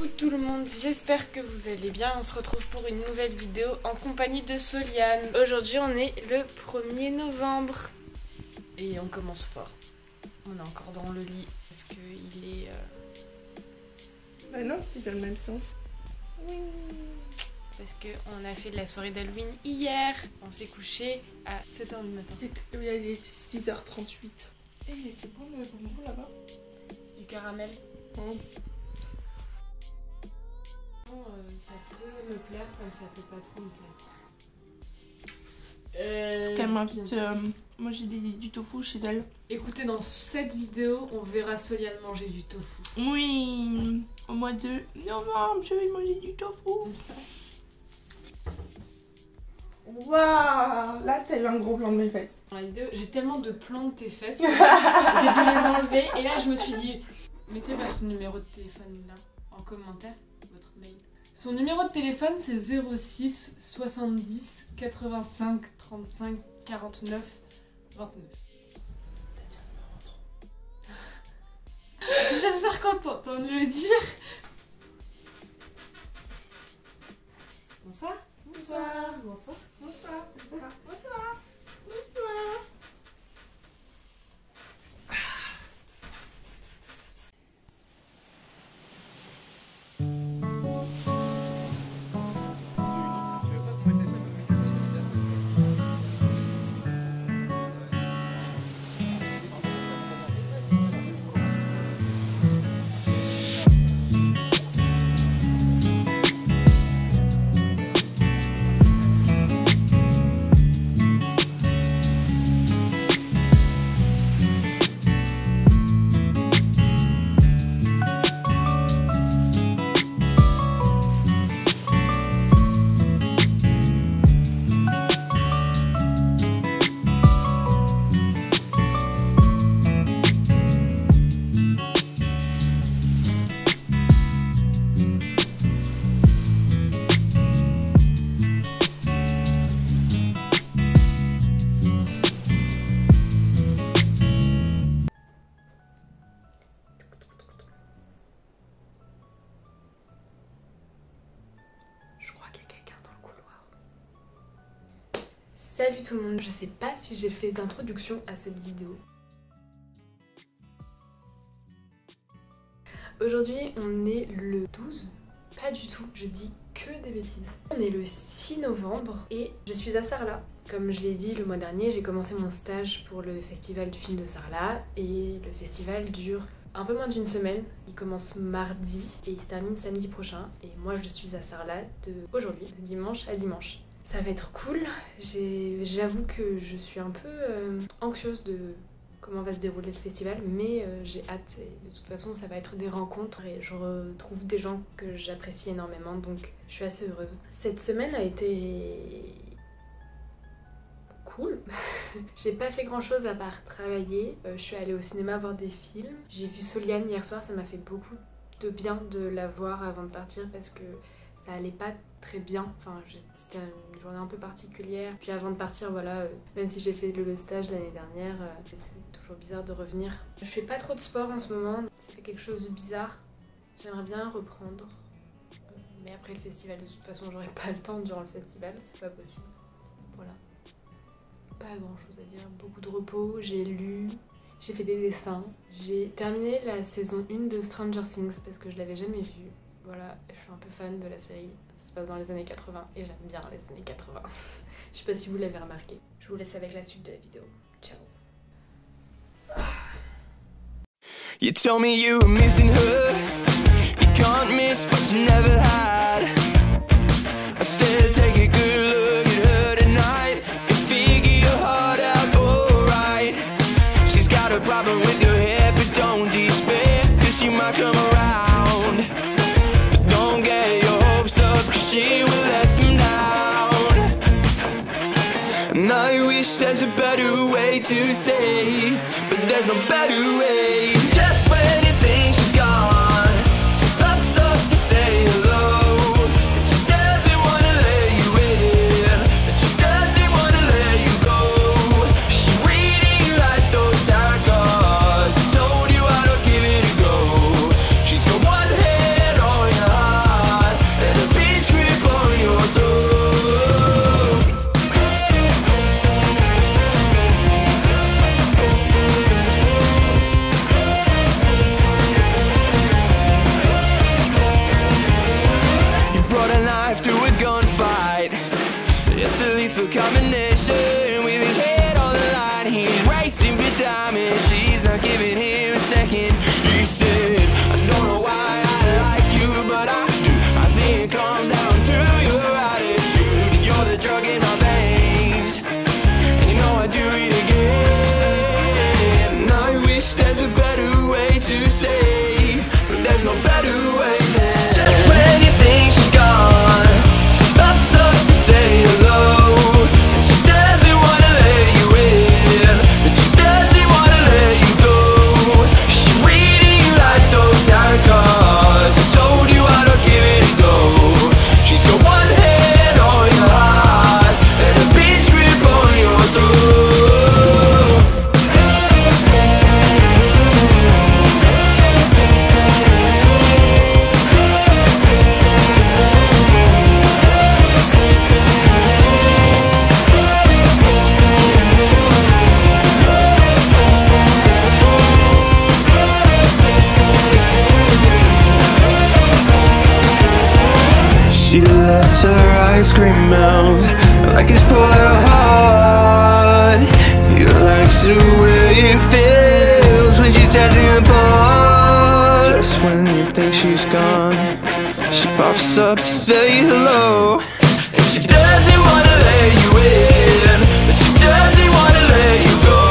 Coucou tout le monde, j'espère que vous allez bien. On se retrouve pour une nouvelle vidéo en compagnie de Soliane. Aujourd'hui on est le 1er novembre et on commence fort. On est encore dans le lit parce qu'il est... Bah non, t'es dans le même sens. Oui. Parce qu'on a fait de la soirée d'Halloween hier. On s'est couché à 7h du matin. Il est 6h38. Eh, il était bon le bonbon là-bas. C'est du caramel. Oh. Ça peut me plaire comme ça peut pas trop me plaire. Qu'elle m'invite, moi j'ai du tofu chez elle. Écoutez, dans cette vidéo, on verra Soliane manger du tofu. Oui, au mois de novembre, je vais manger du tofu. Waouh, là t'as eu un gros flanc de mes fesses. Dans la vidéo, j'ai tellement de plans de tes fesses, j'ai dû les enlever et là je me suis dit, mettez votre numéro de téléphone là, en commentaire, votre mail. Son numéro de téléphone c'est 06 70 85 35 49 29. J'espère qu'on t'entend le dire. Bonsoir. Bonsoir. Bonsoir. Bonsoir. Bonsoir. Bonsoir. Bonsoir. Salut tout le monde, je sais pas si j'ai fait d'introduction à cette vidéo. Aujourd'hui on est le 12, pas du tout, je dis que des bêtises. On est le 6 novembre et je suis à Sarlat. Comme je l'ai dit le mois dernier, j'ai commencé mon stage pour le festival du film de Sarlat et le festival dure un peu moins d'une semaine. Il commence mardi et il se termine samedi prochain et moi je suis à Sarlat aujourd'hui, de dimanche à dimanche. Ça va être cool, j'avoue que je suis un peu anxieuse de comment va se dérouler le festival, mais j'ai hâte et de toute façon ça va être des rencontres et je retrouve des gens que j'apprécie énormément donc je suis assez heureuse. Cette semaine a été cool. J'ai pas fait grand chose à part travailler, je suis allée au cinéma voir des films, j'ai vu Soliane hier soir, ça m'a fait beaucoup de bien de la voir avant de partir parce que ça allait pas très bien, enfin c'était une journée un peu particulière. Puis avant de partir, voilà, même si j'ai fait le stage l'année dernière, c'est toujours bizarre de revenir. Je fais pas trop de sport en ce moment, c'est quelque chose de bizarre. J'aimerais bien reprendre, mais après le festival, de toute façon j'aurai pas le temps durant le festival, c'est pas possible. Voilà, pas grand chose à dire, beaucoup de repos, j'ai lu, j'ai fait des dessins. J'ai terminé la saison 1 de Stranger Things parce que je l'avais jamais vue. Voilà, je suis un peu fan de la série, ça se passe dans les années 80 et j'aime bien les années 80. Je sais pas si vous l'avez remarqué. Je vous laisse avec la suite de la vidéo. Ciao. You told me you were missing her. You can't miss what you never had. I said take a good look at her tonight and figure your heart out alright. She's got a problem with your head, but don't despair, cause she might come around. She will let them down. And I wish there's a better way to say, but there's no better way. Just when you think she's gone, she pops up to say hello. And she doesn't wanna let you in, and she doesn't wanna let you go. She really like those tarot cards. I told you I don't give it a go. She's got one head on your heart. lets her ice cream melt like it's polar hot. He likes the way it feels when she tears it apart. Just when you think she's gone, she pops up to say hello. And she doesn't wanna let you in, but she doesn't wanna let you go.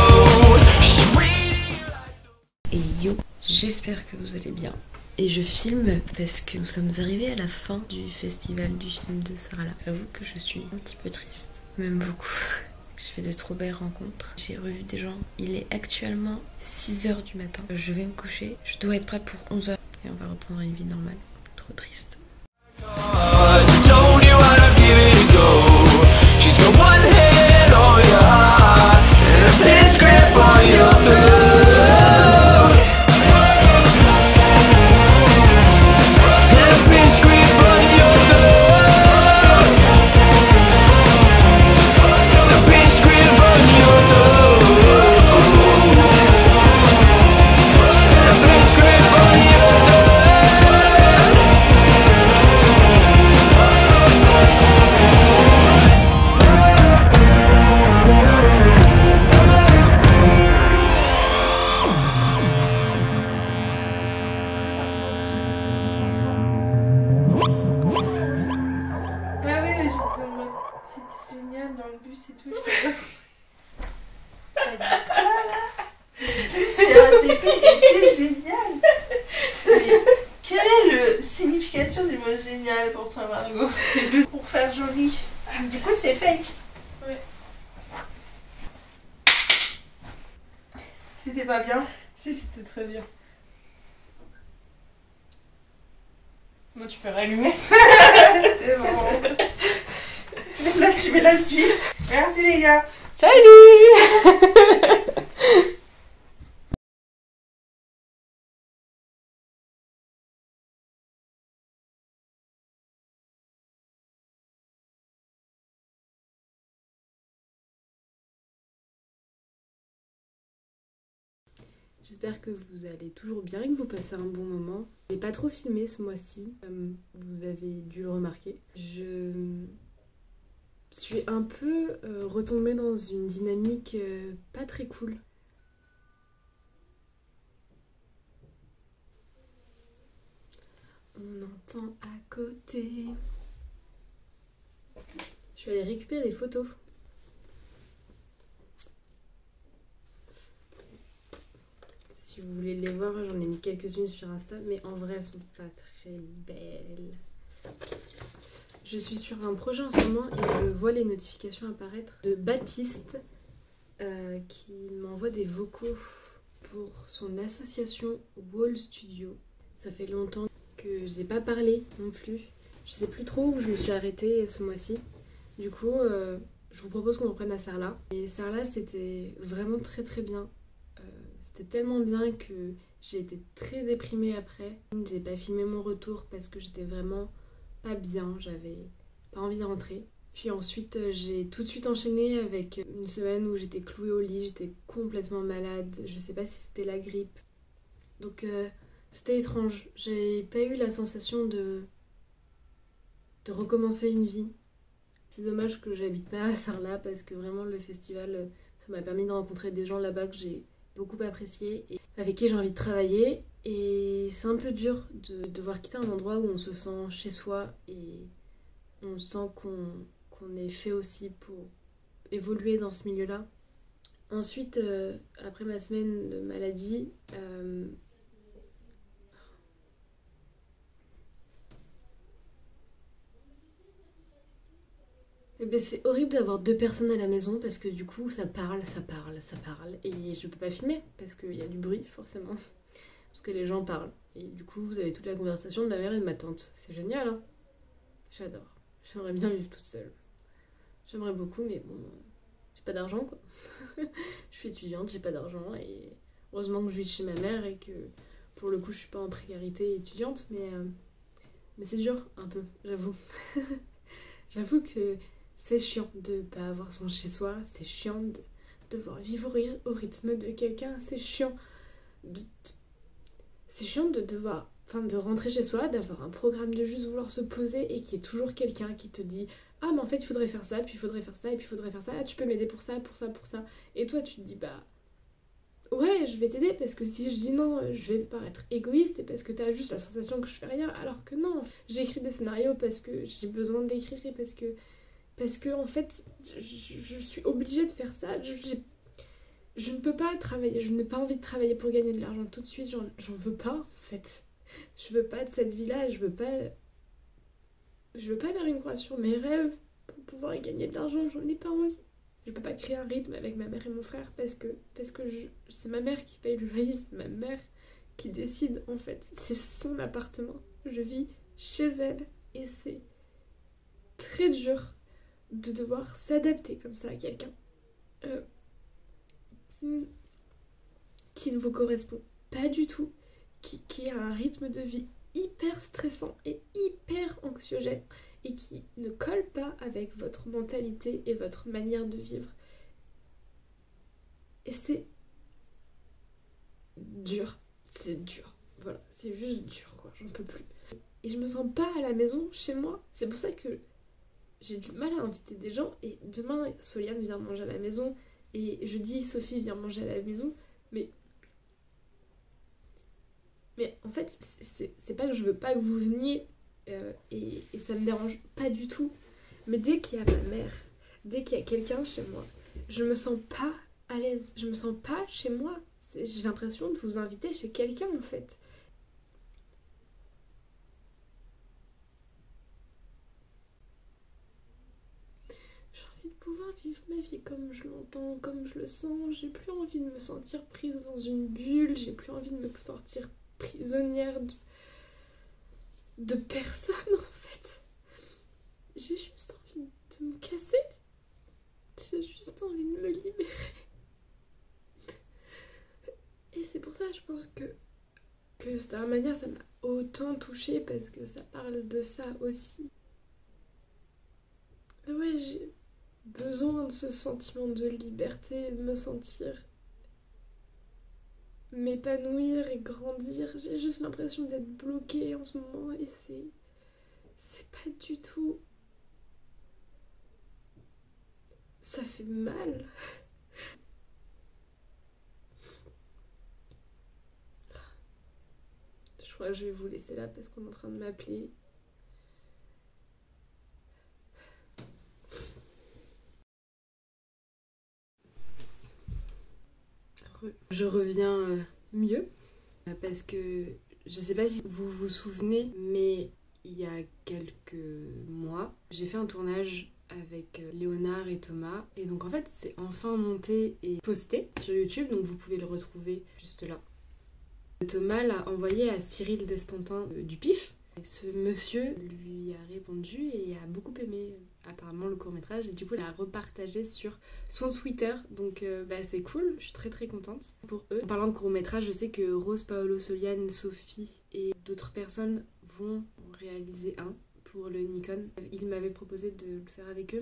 She's reading like... Et yo, j'espère que vous allez bien. Et je filme parce que nous sommes arrivés à la fin du festival du film de Sarah. J'avoue que je suis un petit peu triste, même beaucoup. J'ai fait de trop belles rencontres, j'ai revu des gens. Il est actuellement 6h du matin. Je vais me coucher, je dois être prête pour 11h et on va reprendre une vie normale. Trop triste. C'était génial dans le bus et tout. Voilà. Le bus et RATP était génial. Mais quelle est la signification du mot génial pour toi, Margot? Pour faire joli. Ah, du coup, c'est fake. Ouais. C'était pas bien? Si, c'était très bien. Moi, tu peux rallumer. C'est bon. Là, tu mets la suite. Merci les gars. Salut. J'espère que vous allez toujours bien et que vous passez un bon moment. J'ai pas trop filmé ce mois-ci, comme vous avez dû le remarquer. Je suis un peu retombée dans une dynamique pas très cool. On entend à côté. Je vais aller récupérer les photos. Si vous voulez les voir, j'en ai mis quelques-unes sur Insta, mais en vrai, elles sont pas très belles. Je suis sur un projet en ce moment et je vois les notifications apparaître de Baptiste qui m'envoie des vocaux pour son association Wall Studio. Ça fait longtemps que j'ai pas parlé non plus. Je sais plus trop où je me suis arrêtée ce mois-ci. Du coup, je vous propose qu'on reprenne à Sarlat. Et Sarlat, c'était vraiment très très bien. C'était tellement bien que j'ai été très déprimée après. J'ai pas filmé mon retour parce que j'étais vraiment pas bien, j'avais pas envie de rentrer. Puis ensuite, j'ai tout de suite enchaîné avec une semaine où j'étais clouée au lit, j'étais complètement malade, je sais pas si c'était la grippe. Donc c'était étrange, j'ai pas eu la sensation de recommencer une vie. C'est dommage que j'habite pas à Sarlat parce que vraiment le festival, ça m'a permis de rencontrer des gens là-bas que j'ai beaucoup apprécié et avec qui j'ai envie de travailler. Et c'est un peu dur de devoir quitter un endroit où on se sent chez soi et on sent qu'on est fait aussi pour évoluer dans ce milieu-là. Ensuite, après ma semaine de maladie, eh ben c'est horrible d'avoir deux personnes à la maison parce que du coup ça parle et je peux pas filmer parce qu'il y a du bruit forcément parce que les gens parlent et du coup vous avez toute la conversation de ma mère et de ma tante. C'est génial hein. J'adore. J'aimerais bien vivre toute seule. J'aimerais beaucoup mais bon, j'ai pas d'argent quoi. Je suis étudiante, j'ai pas d'argent et heureusement que je vis chez ma mère et que pour le coup je suis pas en précarité étudiante mais c'est dur un peu, j'avoue. J'avoue que c'est chiant de pas avoir son chez-soi, c'est chiant de devoir vivre au rythme de quelqu'un, c'est chiant de devoir Enfin, de rentrer chez soi, d'avoir un programme de juste vouloir se poser et qu'il y ait toujours quelqu'un qui te dit ah mais en fait il faudrait faire ça, puis il faudrait faire ça, et puis il faudrait faire ça, ah tu peux m'aider pour ça, pour ça, pour ça. Et toi tu te dis bah ouais je vais t'aider parce que si je dis non je vais paraître égoïste et parce que t'as juste la sensation que je fais rien, alors que non. J'écris des scénarios parce que j'ai besoin d'écrire et parce que en fait je suis obligée de faire ça. Je ne peux pas travailler, je n'ai pas envie de travailler pour gagner de l'argent tout de suite, j'en veux pas en fait. Je veux pas de cette vie-là, je veux pas faire une croix sur mes rêves pour pouvoir gagner de l'argent, j'en ai pas envie. Je peux pas créer un rythme avec ma mère et mon frère parce que c'est ma mère qui paye le loyer, c'est ma mère qui décide en fait. C'est son appartement, je vis chez elle et c'est très dur de devoir s'adapter comme ça à quelqu'un qui ne vous correspond pas du tout, qui a un rythme de vie hyper stressant et hyper anxiogène et qui ne colle pas avec votre mentalité et votre manière de vivre. Et c'est dur, voilà, c'est juste dur quoi, j'en peux plus. Et je me sens pas à la maison chez moi, c'est pour ça que j'ai du mal à inviter des gens et demain Soliane vient manger à la maison et jeudi Sophie vient manger à la maison, mais en fait, c'est pas que je veux pas que vous veniez et ça me dérange pas du tout. Mais dès qu'il y a ma mère, dès qu'il y a quelqu'un chez moi, je me sens pas à l'aise. Je me sens pas chez moi. J'ai l'impression de vous inviter chez quelqu'un en fait. J'ai envie de pouvoir vivre ma vie comme je l'entends, comme je le sens. J'ai plus envie de me sentir prise dans une bulle. J'ai plus envie de me sentir prisonnière de personne en fait. J'ai juste envie de me casser. J'ai juste envie de me libérer. Et c'est pour ça je pense que Starmania ça m'a autant touchée parce que ça parle de ça aussi. Ouais, j'ai besoin de ce sentiment de liberté, de me sentir m'épanouir et grandir. J'ai juste l'impression d'être bloquée en ce moment et c'est pas du tout... Ça fait mal. Je crois que je vais vous laisser là parce qu'on est en train de m'appeler. Je reviens mieux parce que je sais pas si vous vous souvenez, mais il y a quelques mois, j'ai fait un tournage avec Léonard et Thomas et donc en fait c'est enfin monté et posté sur YouTube, donc vous pouvez le retrouver juste là. Thomas l'a envoyé à Cyril Despontin du PIF. Ce monsieur lui a répondu et a beaucoup aimé apparemment le court-métrage et du coup l'a repartagé sur son Twitter, donc c'est cool, je suis très très contente pour eux. En parlant de court-métrage, je sais que Rose, Paolo, Soliane, Sophie et d'autres personnes vont réaliser un pour le Nikon. Ils m'avaient proposé de le faire avec eux,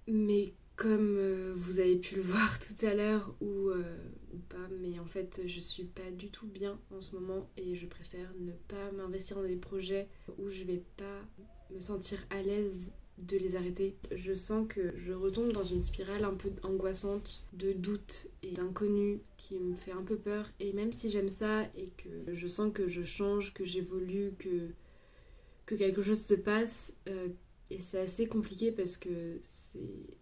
mais comme vous avez pu le voir tout à l'heure ou pas, mais en fait je suis pas du tout bien en ce moment et je préfère ne pas m'investir dans des projets où je vais pas me sentir à l'aise de les arrêter. Je sens que je retombe dans une spirale un peu angoissante de doute et d'inconnu qui me fait un peu peur, et même si j'aime ça et que je sens que je change, que j'évolue, que quelque chose se passe, et c'est assez compliqué parce que c'est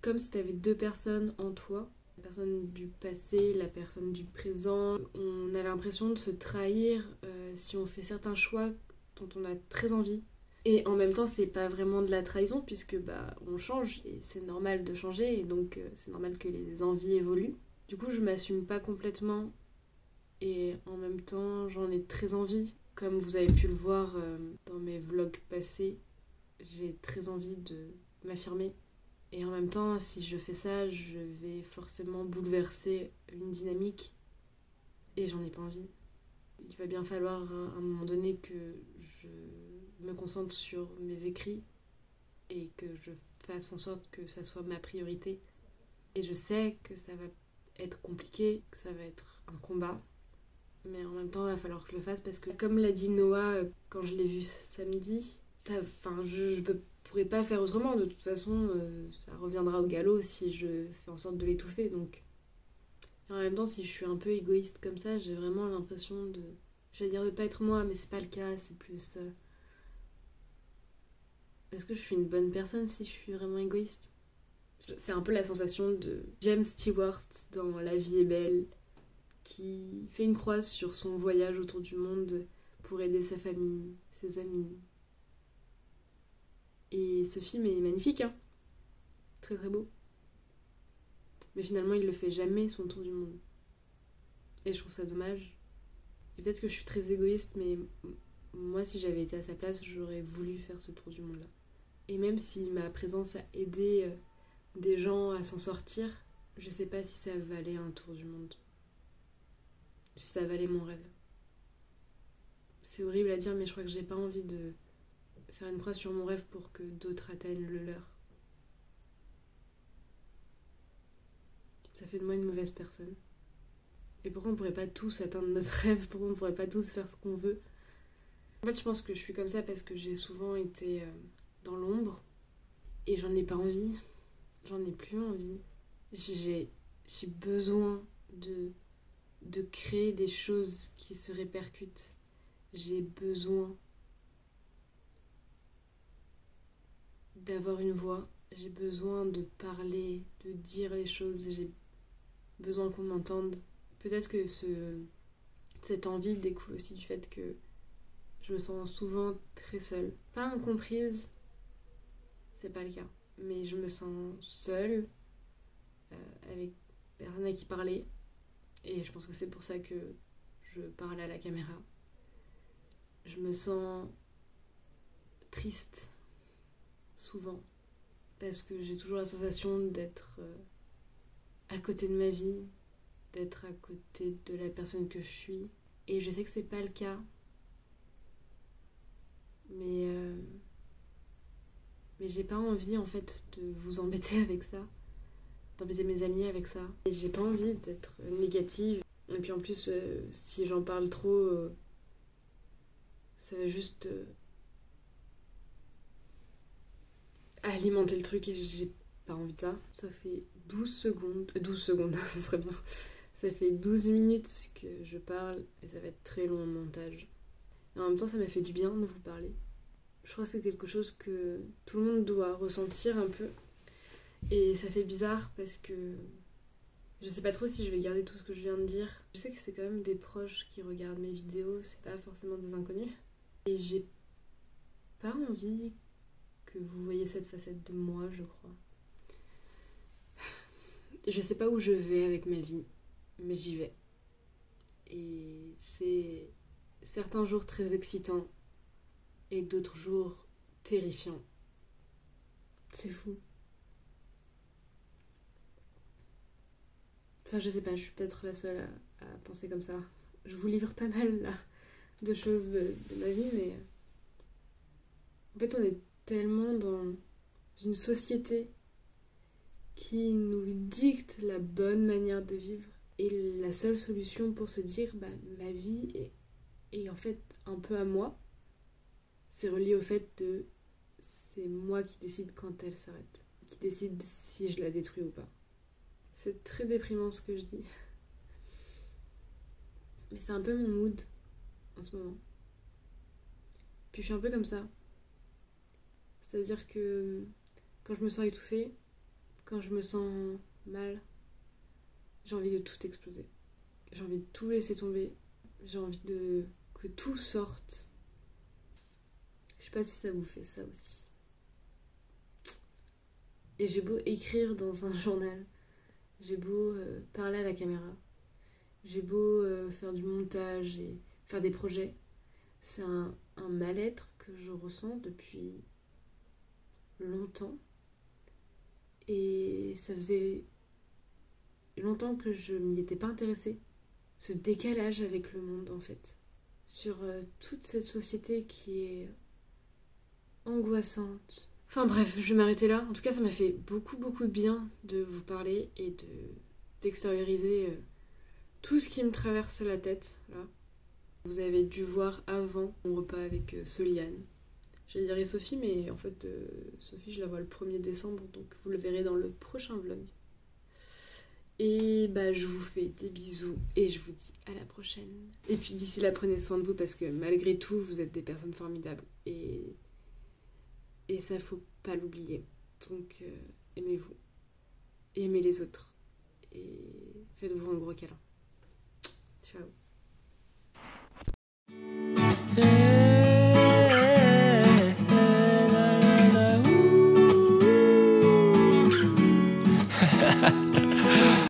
comme si tu avais deux personnes en toi, la personne du passé, la personne du présent. On a l'impression de se trahir si on fait certains choix dont on a très envie. Et en même temps, c'est pas vraiment de la trahison puisque on change et c'est normal de changer et donc c'est normal que les envies évoluent. Du coup, je m'assume pas complètement et en même temps, j'en ai très envie. Comme vous avez pu le voir dans mes vlogs passés, j'ai très envie de m'affirmer. Et en même temps, si je fais ça, je vais forcément bouleverser une dynamique et j'en ai pas envie. Il va bien falloir à un moment donné que je me concentre sur mes écrits et que je fasse en sorte que ça soit ma priorité. Et je sais que ça va être compliqué, que ça va être un combat, Mais en même temps, il va falloir que je le fasse parce que, comme l'a dit Noah quand je l'ai vu samedi, je pourrais pas faire autrement. De toute façon, ça reviendra au galop si je fais en sorte de l'étouffer. Donc, en même temps, si je suis un peu égoïste comme ça, j'ai vraiment l'impression de... J'allais dire de pas être moi, mais c'est pas le cas, c'est plus... Est-ce que je suis une bonne personne si je suis vraiment égoïste ? C'est un peu la sensation de James Stewart dans La vie est belle, qui fait une croix sur son voyage autour du monde pour aider sa famille, ses amis. Et ce film est magnifique, hein ? Très très beau. Mais finalement, il le fait jamais son tour du monde. Et je trouve ça dommage. Et peut-être que je suis très égoïste, mais moi, si j'avais été à sa place, j'aurais voulu faire ce tour du monde-là. Et même si ma présence a aidé des gens à s'en sortir, je sais pas si ça valait un tour du monde. Si ça valait mon rêve. C'est horrible à dire, mais je crois que j'ai pas envie de faire une croix sur mon rêve pour que d'autres atteignent le leur. Ça fait de moi une mauvaise personne. Et pourquoi on pourrait pas tous atteindre notre rêve ? Pourquoi on pourrait pas tous faire ce qu'on veut ? En fait, je pense que je suis comme ça parce que j'ai souvent été dans l'ombre et j'en ai pas envie. J'en ai plus envie. J'ai besoin de créer des choses qui se répercutent. J'ai besoin d'avoir une voix. J'ai besoin de parler, de dire les choses. J'ai besoin qu'on m'entende. Peut-être que cette envie découle aussi du fait que je me sens souvent très seule. Pas incomprise, c'est pas le cas. Mais je me sens seule, avec personne à qui parler. Et je pense que c'est pour ça que je parle à la caméra. Je me sens triste, souvent. Parce que j'ai toujours la sensation d'être à côté de ma vie, d'être à côté de la personne que je suis. Et je sais que c'est pas le cas. Mais j'ai pas envie en fait de vous embêter avec ça, d'embêter mes amis avec ça. Et j'ai pas envie d'être négative. Et puis en plus, si j'en parle trop, ça va juste alimenter le truc et j'ai pas envie de ça. Ça fait 12 secondes, 12 secondes, ce serait bien. Ça fait 12 minutes que je parle et ça va être très long en montage. Et en même temps, ça m'a fait du bien de vous parler. Je crois que c'est quelque chose que tout le monde doit ressentir un peu. Et ça fait bizarre parce que je sais pas trop si je vais garder tout ce que je viens de dire. Je sais que c'est quand même des proches qui regardent mes vidéos, c'est pas forcément des inconnus. Et j'ai pas envie que vous voyez cette facette de moi, je crois. Je sais pas où je vais avec ma vie, mais j'y vais. Et c'est certains jours très excitants et d'autres jours terrifiants. C'est fou. Enfin, je sais pas, je suis peut-être la seule à penser comme ça. Je vous livre pas mal, là, de choses de ma vie, mais... En fait, on est tellement dans une société qui nous dicte la bonne manière de vivre. Et la seule solution pour se dire, bah, ma vie est en fait un peu à moi, c'est relié au fait de... C'est moi qui décide quand elle s'arrête. Qui décide si je la détruis ou pas. C'est très déprimant ce que je dis. Mais c'est un peu mon mood en ce moment. Puis je suis un peu comme ça. C'est-à-dire que quand je me sens étouffée, quand je me sens mal, j'ai envie de tout exploser. J'ai envie de tout laisser tomber. J'ai envie que tout sorte. Je sais pas si ça vous fait ça aussi. Et j'ai beau écrire dans un journal, j'ai beau parler à la caméra, j'ai beau faire du montage et faire des projets, c'est un mal-être que je ressens depuis longtemps. Et ça faisait longtemps que je m'y étais pas intéressée. Ce décalage avec le monde, en fait. Sur toute cette société qui est angoissante. Enfin bref, je vais m'arrêter là. En tout cas, ça m'a fait beaucoup de bien de vous parler et d'extérioriser tout ce qui me traverse la tête, là. Vous avez dû voir avant mon repas avec Soliane. J'allais dire et Sophie, mais en fait, Sophie, je la vois le 1er décembre, donc vous le verrez dans le prochain vlog. Et bah, je vous fais des bisous et je vous dis à la prochaine. Et puis d'ici là, prenez soin de vous parce que malgré tout, vous êtes des personnes formidables. Et ça, faut pas l'oublier. Donc, aimez-vous. Et aimez les autres. Et faites-vous un gros câlin. Ciao.